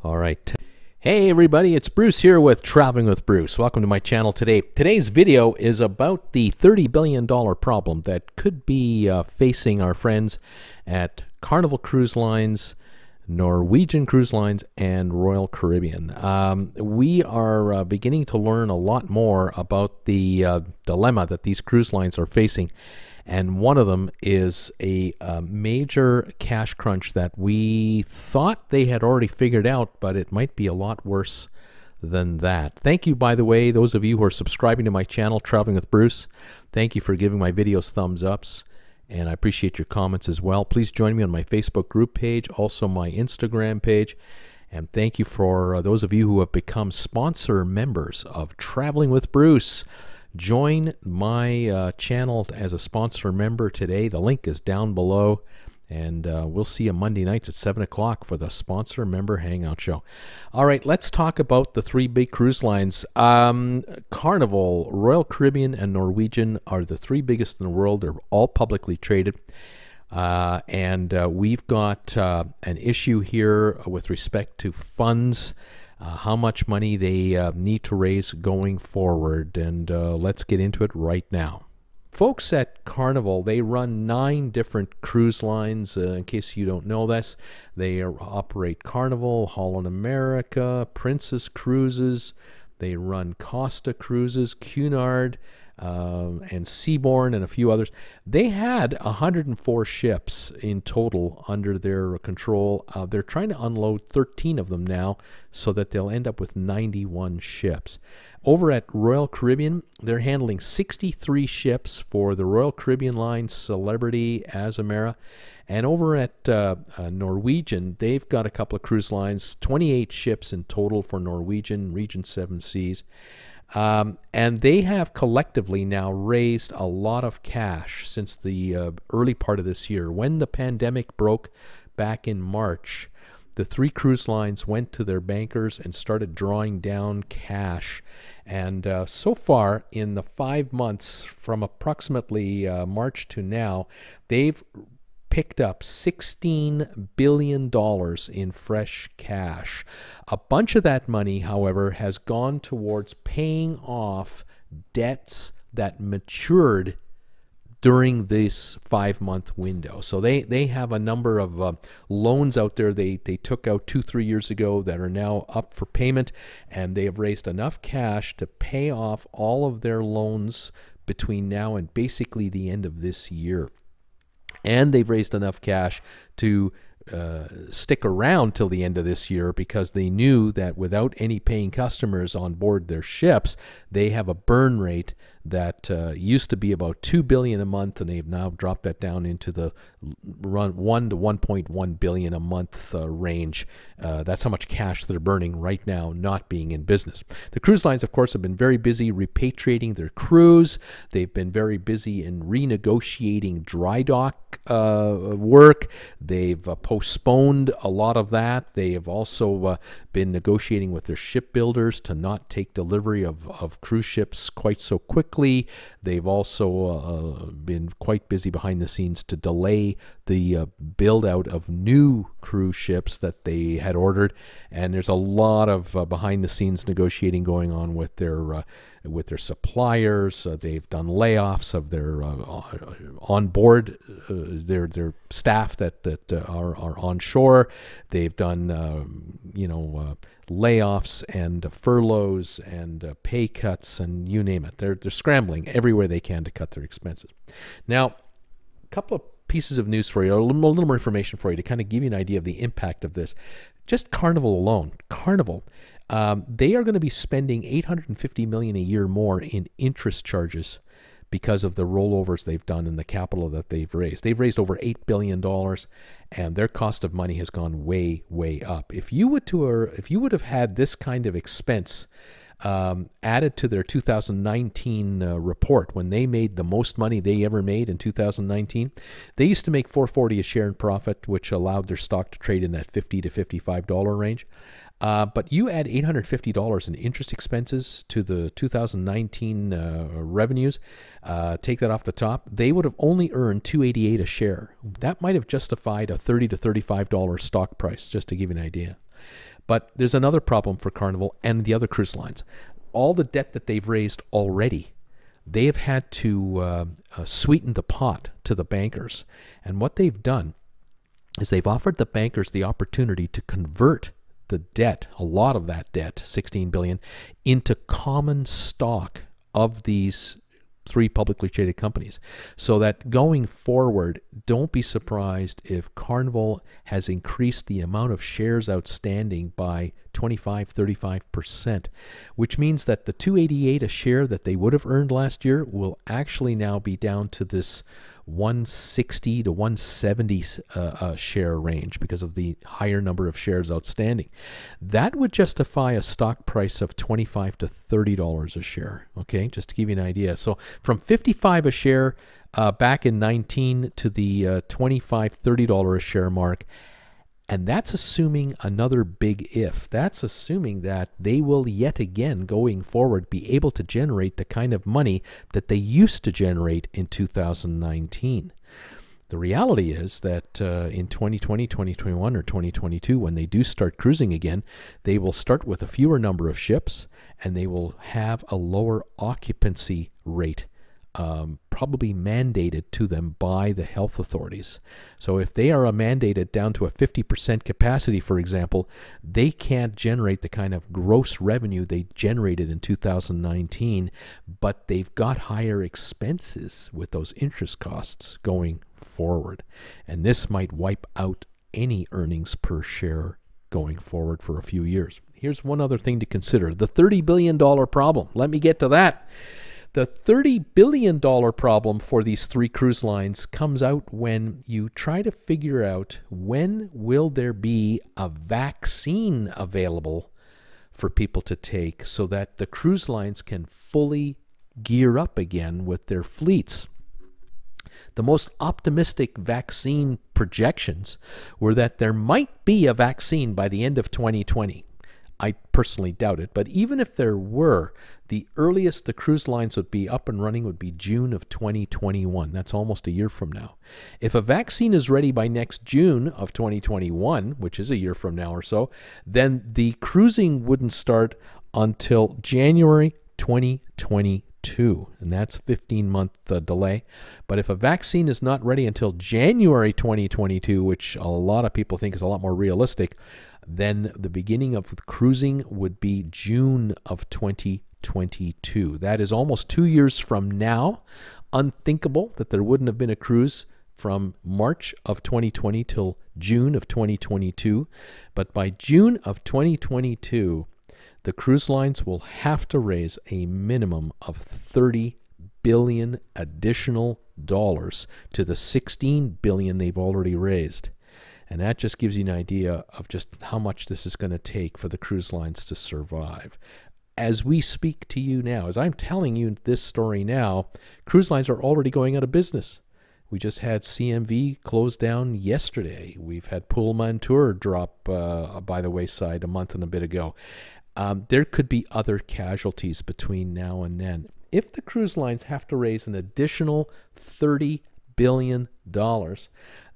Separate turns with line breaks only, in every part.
All right. Hey everybody, it's Bruce here with Traveling with Bruce. Welcome to my channel today. Today's video is about the $30 billion problem that could be facing our friends at Carnival Cruise Lines, Norwegian Cruise Lines, and Royal Caribbean. We are beginning to learn a lot more about the dilemma that these cruise lines are facing. And one of them is a major cash crunch that we thought they had already figured out, but it might be a lot worse than that. Thank you, by the way, those of you who are subscribing to my channel, Traveling with Bruce. Thank you for giving my videos thumbs ups, and I appreciate your comments as well. Please join me on my Facebook group page, also my Instagram page. And thank you for those of you who have become sponsor members of Traveling with Bruce. Join my channel as a sponsor member today. The link is down below, and we'll see you Monday nights at 7 o'clock for the sponsor member hangout show. All right, let's talk about the three big cruise lines. Carnival, Royal Caribbean, and Norwegian are the three biggest in the world. They're all publicly traded. And we've got an issue here with respect to funds. How much money they need to raise going forward, and let's get into it right now. Folks at Carnival, they run 9 different cruise lines. In case you don't know this, they operate Carnival, Holland America, Princess Cruises. They run Costa Cruises, Cunard, and Seabourn, and a few others. They had 104 ships in total under their control. They're trying to unload 13 of them now so that they'll end up with 91 ships. Over at Royal Caribbean, they're handling 63 ships for the Royal Caribbean line, Celebrity, Azamara. And over at Norwegian, they've got a couple of cruise lines, 28 ships in total for Norwegian, Regent Seven Seas. And they have collectively now raised a lot of cash since the early part of this year. When the pandemic broke back in March, the 3 cruise lines went to their bankers and started drawing down cash. And so far, in the 5 months from approximately March to now, they've picked up $16 billion in fresh cash. A bunch of that money, however, has gone towards paying off debts that matured during this 5-month window. So they have a number of loans out there they took out 2-3 years ago that are now up for payment, and they have raised enough cash to pay off all of their loans between now and basically the end of this year. And they've raised enough cash to stick around till the end of this year, because they knew that without any paying customers on board their ships, they have a burn rate that used to be about $2 billion a month, and they've now dropped that down into the $1 to $1.1 billion a month range. That's how much cash they're burning right now, not being in business. The cruise lines, of course, have been very busy repatriating their crews. They've been very busy in renegotiating dry dock work. They've postponed a lot of that. They have also been negotiating with their shipbuilders to not take delivery of cruise ships quite so quickly. They've also been quite busy behind the scenes to delay the build out of new cruise ships that they had ordered, and there's a lot of behind the scenes negotiating going on with their suppliers. They've done layoffs of their on board their staff that are onshore. They've done layoffs and furloughs and pay cuts, and you name it. They're scrambling everywhere they can to cut their expenses. Now, a couple of pieces of news for you, a little more information for you to kind of give you an idea of the impact of this. Just Carnival alone, Carnival, they are going to be spending $850 million a year more in interest charges because of the rollovers they've done and the capital that they've raised. They've raised over $8 billion, and their cost of money has gone way, way up. If you would have had this kind of expense added to their 2019 report, when they made the most money they ever made in 2019, they used to make $4.40 a share in profit, which allowed their stock to trade in that $50 to $55 range. But you add $850 in interest expenses to the 2019 revenues, take that off the top, they would have only earned $2.88 a share. That might have justified a $30 to $35 stock price, just to give you an idea. But there's another problem for Carnival and the other cruise lines. All the debt that they've raised already, they have had to sweeten the pot to the bankers. And what they've done is they've offered the bankers the opportunity to convert the debt, a lot of that debt, $16 billion, into common stock of these three publicly traded companies, so that going forward, don't be surprised if Carnival has increased the amount of shares outstanding by 25-35%, which means that the $288 a share that they would have earned last year will actually now be down to this 160 to 170 share range because of the higher number of shares outstanding. That would justify a stock price of $25 to $30 a share. Okay, just to give you an idea. So from 55 a share back in 19 to the $25-$30 a share mark. And that's assuming another big if. That's assuming that they will yet again, going forward, be able to generate the kind of money that they used to generate in 2019. The reality is that in 2020, 2021, or 2022, when they do start cruising again, they will start with a fewer number of ships, and they will have a lower occupancy rate, probably mandated to them by the health authorities. So if they are mandated down to a 50% capacity, for example, they can't generate the kind of gross revenue they generated in 2019, but they've got higher expenses with those interest costs going forward. And this might wipe out any earnings per share going forward for a few years. Here's one other thing to consider: the $30 billion problem. Let me get to that. The $30 billion problem for these three cruise lines comes out when you try to figure out when will there be a vaccine available for people to take so that the cruise lines can fully gear up again with their fleets. The most optimistic vaccine projections were that there might be a vaccine by the end of 2020. I personally doubt it, but even if there were, the earliest the cruise lines would be up and running would be June of 2021. That's almost a year from now. If a vaccine is ready by next June of 2021, which is a year from now or so, then the cruising wouldn't start until January 2022, and that's a 15-month delay. But if a vaccine is not ready until January 2022, which a lot of people think is a lot more realistic, then the beginning of cruising would be June of 2022. That is almost 2 years from now. Unthinkable that there wouldn't have been a cruise from March of 2020 till June of 2022. But by June of 2022, the cruise lines will have to raise a minimum of $30 billion additional dollars to the $16 billion they've already raised. And that just gives you an idea of just how much this is going to take for the cruise lines to survive. As we speak to you now, as I'm telling you this story now, cruise lines are already going out of business. We just had CMV close down yesterday. We've had Pullmantur drop by the wayside a month and a bit ago. There could be other casualties between now and then. If the cruise lines have to raise an additional $30 billion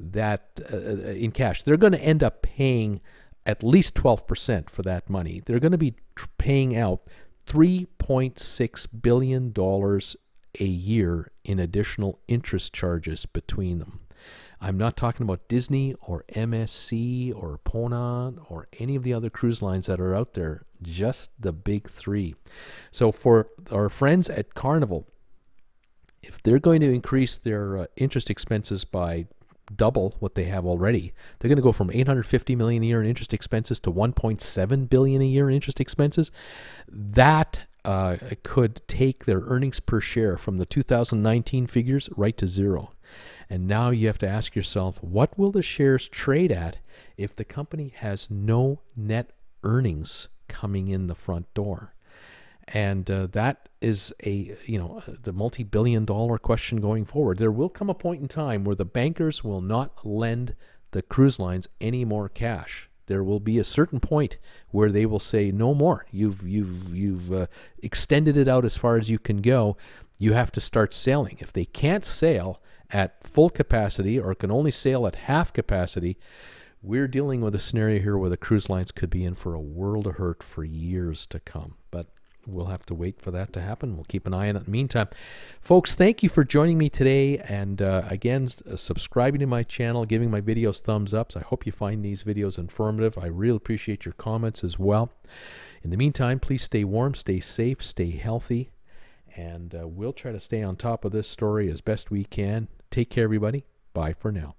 that in cash, they're going to end up paying at least 12% for that money. They're going to be paying out $3.6 billion a year in additional interest charges between them. I'm not talking about Disney or MSC or Ponant or any of the other cruise lines that are out there, just the big three. So for our friends at Carnival, if they're going to increase their interest expenses by double what they have already, they're going to go from $850 million a year in interest expenses to $1.7 billion a year in interest expenses. That could take their earnings per share from the 2019 figures right to zero. And now you have to ask yourself, what will the shares trade at if the company has no net earnings coming in the front door? And that is the multi-billion-dollar question going forward. There will come a point in time where the bankers will not lend the cruise lines any more cash. There will be a certain point where they will say, no more. You've extended it out as far as you can go. You have to start sailing. If they can't sail at full capacity or can only sail at half capacity, we're dealing with a scenario here where the cruise lines could be in for a world of hurt for years to come. But we'll have to wait for that to happen. We'll keep an eye on it in the meantime. Folks, thank you for joining me today. And again, subscribing to my channel, giving my videos thumbs ups. I hope you find these videos informative. I really appreciate your comments as well. In the meantime, please stay warm, stay safe, stay healthy. And we'll try to stay on top of this story as best we can. Take care, everybody. Bye for now.